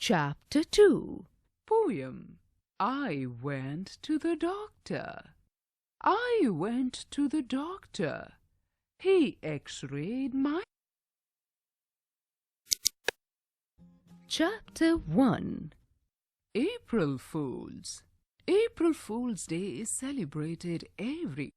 Chapter 2. Poem. I went to the doctor. I went to the doctor. He x-rayed my... Chapter 1. April Fools. April Fool's Day is celebrated every